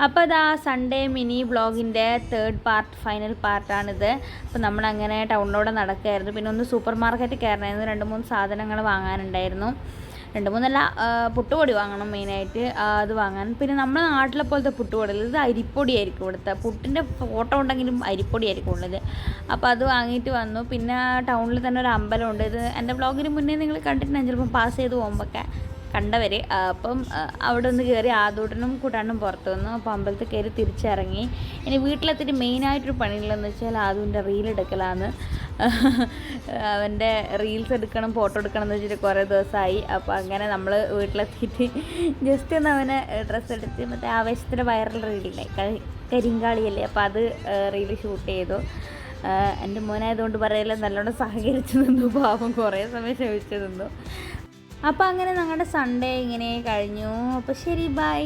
അപ്പോൾ ഇതാ Sunday mini വ്ളോഗിൻ്റെ തേർഡ് പാർട്ട് ഫൈനൽ പാർട്ടാണിത്. അപ്പോൾ നമ്മളങ്ങനെ ടൗണിലൂടെ നടക്കുകയായിരുന്നു. പിന്നെ ഒന്ന് സൂപ്പർ മാർക്കറ്റിൽ കയറണമായിരുന്നു. 2-3 സാധനങ്ങൾ വാങ്ങാനുണ്ടായിരുന്നു. 2-3 പുട്ടുപൊടി വാങ്ങണം മെയിനായിട്ട്, അത് വാങ്ങാൻ. പിന്നെ നമ്മുടെ നാട്ടിലെ പോലത്തെ പുട്ടുപൊടിയിൽ ഇത് അരിപ്പൊടിയായിരിക്കും ഇവിടുത്തെ. പുട്ടിൻ്റെ ഫോട്ടോ ഉണ്ടെങ്കിലും അരിപ്പൊടിയായിരിക്കും ഉള്ളത്. അപ്പോൾ അത് വാങ്ങിയിട്ട് വന്നു. പിന്നെ ടൗണിൽ തന്നെ ഒരു അമ്പലമുണ്ട്. ഇത് എൻ്റെ വ്ളോഗിന് മുന്നേ നിങ്ങൾ കണ്ടിട്ടുണ്ടെങ്കിൽ ചിലപ്പോൾ പാസ് ചെയ്ത് പോകുമ്പോഴൊക്കെ കണ്ടവർ. അപ്പം അവിടെ ഒന്ന് കയറി ആദൂട്ടനും കൂട്ടാനും പുറത്ത് വന്നു. അപ്പോൾ അമ്പലത്തിൽ കയറി തിരിച്ചിറങ്ങി. ഇനി വീട്ടിലെത്തിയിട്ട് മെയിനായിട്ടൊരു പണിയുള്ളതെന്ന് വെച്ചാൽ ആദൂൻ്റെ റീലെടുക്കലാണ്. അവൻ്റെ റീൽസ് എടുക്കണം, ഫോട്ടോ എടുക്കണം എന്ന് വെച്ചിട്ട് കുറേ ദിവസമായി. അപ്പോൾ അങ്ങനെ നമ്മൾ വീട്ടിലെത്തിയിട്ട് ജസ്റ്റ് ഒന്ന് അവനെ ഡ്രസ്സ് എടുത്ത് മറ്റേ ആവേശത്തിൻ്റെ വൈറൽ റീലില്ലേ, കരിങ്കാളിയല്ലേ, അപ്പോൾ അത് റീല് ഷൂട്ട് ചെയ്തു. എൻ്റെ മോനായതുകൊണ്ട് പറയില്ല, നല്ലോണം സഹകരിച്ച് നിന്നു. പാവം കുറേ സമയം ക്ഷമിച്ച് നിന്നു. അപ്പോൾ അങ്ങനെ ഞങ്ങളുടെ സൺഡേ ഇങ്ങനെ കഴിഞ്ഞു. അപ്പോൾ ശരി, ബൈ.